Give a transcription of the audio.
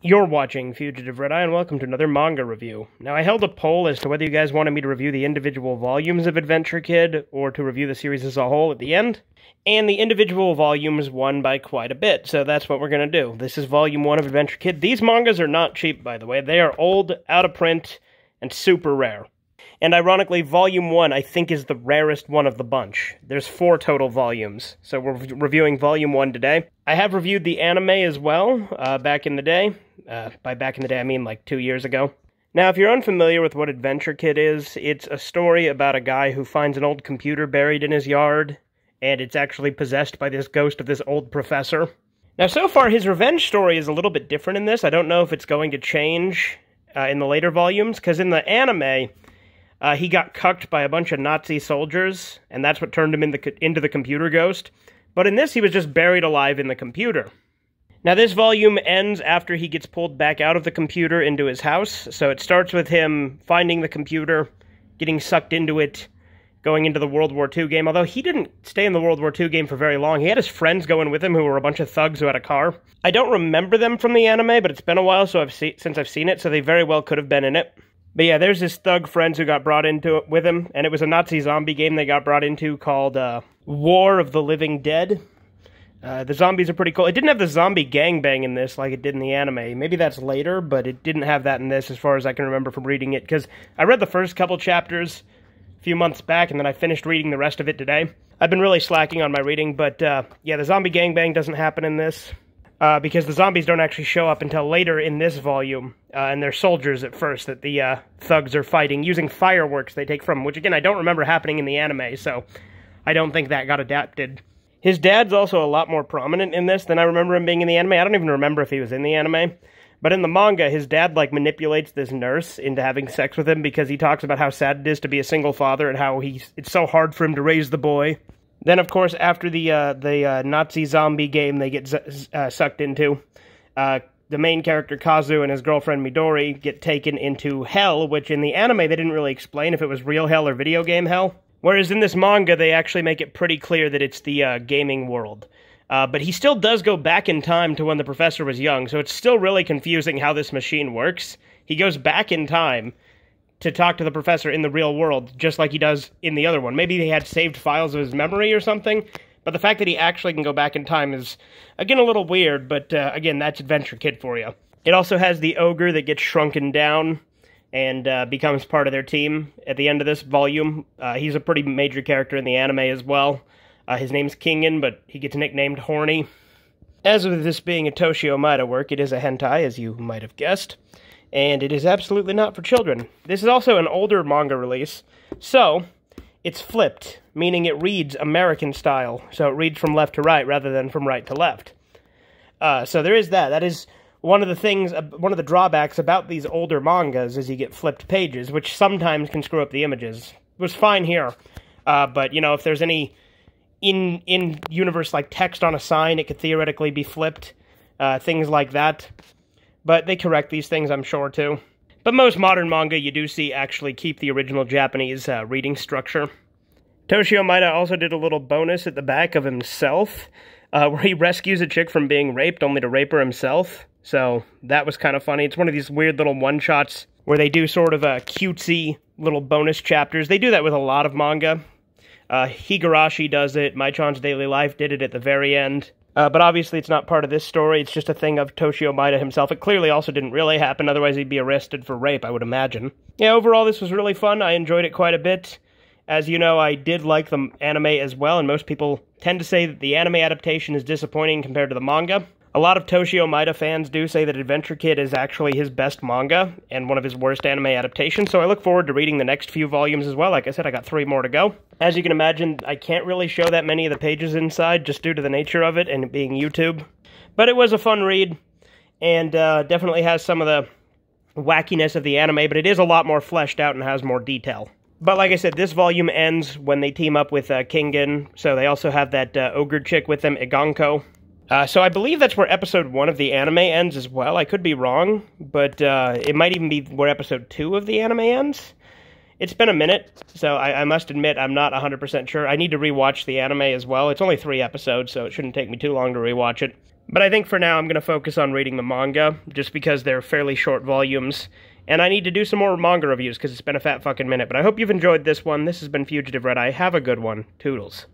You're watching Fugitive Red Eye, and welcome to another manga review. Now, I held a poll as to whether you guys wanted me to review the individual volumes of Adventure Kid, or to review the series as a whole at the end, and the individual volumes won by quite a bit, so that's what we're going to do. This is Volume 1 of Adventure Kid. These mangas are not cheap, by the way. They are old, out of print, and super rare. And ironically, Volume 1, I think, is the rarest one of the bunch. There's 4 total volumes, so we're reviewing Volume 1 today. I have reviewed the anime as well, back in the day. By back in the day, I mean like 2 years ago. Now, if you're unfamiliar with what Adventure Kid is, it's a story about a guy who finds an old computer buried in his yard, and it's actually possessed by this ghost of this old professor. Now, so far, his revenge story is a little bit different in this. I don't know if it's going to change in the later volumes, because in the anime, he got cucked by a bunch of Nazi soldiers, and that's what turned him into the computer ghost. But in this, he was just buried alive in the computer. Now, this volume ends after he gets pulled back out of the computer into his house, so it starts with him finding the computer, getting sucked into it, going into the World War II game, although he didn't stay in the World War II game for very long. He had his friends going with him who were a bunch of thugs who had a car. I don't remember them from the anime, but it's been a while since I've seen it, so they very well could have been in it. But yeah, there's his thug friends who got brought into it with him, and it was a Nazi zombie game they got brought into called War of the Living Dead. The zombies are pretty cool. It didn't have the zombie gangbang in this like it did in the anime. Maybe that's later, but it didn't have that in this as far as I can remember from reading it, because I read the first couple chapters a few months back, and then I finished reading the rest of it today. I've been really slacking on my reading, but yeah, the zombie gangbang doesn't happen in this. Because the zombies don't actually show up until later in this volume, and they're soldiers at first that the thugs are fighting, using fireworks they take from them, which again, I don't remember happening in the anime, so I don't think that got adapted. His dad's also a lot more prominent in this than I remember him being in the anime. I don't even remember if he was in the anime, but in the manga, his dad, like, manipulates this nurse into having sex with him because he talks about how sad it is to be a single father and how it's so hard for him to raise the boy. Then, of course, after the Nazi zombie game they get sucked into, the main character, Kazu, and his girlfriend, Midori, get taken into hell, which in the anime they didn't really explain if it was real hell or video game hell. Whereas in this manga, they actually make it pretty clear that it's the gaming world. But he still does go back in time to when the professor was young, so it's still really confusing how this machine works. He goes back in time to talk to the professor in the real world, just like he does in the other one. Maybe he had saved files of his memory or something, but the fact that he actually can go back in time is, again, a little weird, but again, that's Adventure Kid for you. It also has the ogre that gets shrunken down and becomes part of their team at the end of this volume. He's a pretty major character in the anime as well. His name's Kingen, but he gets nicknamed Horny. As with this being a Toshio Maeda work, it is a hentai, as you might have guessed. And it is absolutely not for children. This is also an older manga release, so it's flipped, meaning it reads American style, so it reads from left to right rather than from right to left. So there is that. That is one of the things, one of the drawbacks about these older mangas is you get flipped pages, which sometimes can screw up the images. It was fine here, but, you know, if there's any in-universe, like, text on a sign, it could theoretically be flipped, things like that. But they correct these things, I'm sure, too. But most modern manga you do see actually keep the original Japanese reading structure. Toshio Maeda also did a little bonus at the back of himself, where he rescues a chick from being raped, only to rape her himself. So that was kind of funny. It's one of these weird little one-shots where they do sort of cutesy little bonus chapters. They do that with a lot of manga. Higurashi does it. Mai-chan's Daily Life did it at the very end. But obviously it's not part of this story, it's just a thing of Toshio Maeda himself. It clearly also didn't really happen, otherwise he'd be arrested for rape, I would imagine. Yeah, overall this was really fun, I enjoyed it quite a bit. As you know, I did like the anime as well, and most people tend to say that the anime adaptation is disappointing compared to the manga. A lot of Toshio Maeda fans do say that Adventure Kid is actually his best manga, and one of his worst anime adaptations, so I look forward to reading the next few volumes as well. Like I said, I got 3 more to go. As you can imagine, I can't really show that many of the pages inside, just due to the nature of it, and it being YouTube. But it was a fun read, and definitely has some of the wackiness of the anime, but it is a lot more fleshed out and has more detail. But like I said, this volume ends when they team up with Kingen, so they also have that ogre chick with them, Iganko. So I believe that's where episode 1 of the anime ends as well. I could be wrong, but it might even be where episode 2 of the anime ends. It's been a minute, so I must admit I'm not 100% sure. I need to rewatch the anime as well. It's only 3 episodes, so it shouldn't take me too long to rewatch it. But I think for now I'm going to focus on reading the manga, just because they're fairly short volumes, and I need to do some more manga reviews because it's been a fat fucking minute. But I hope you've enjoyed this one. This has been Fugitive Red Eye. Have a good one. Toodles.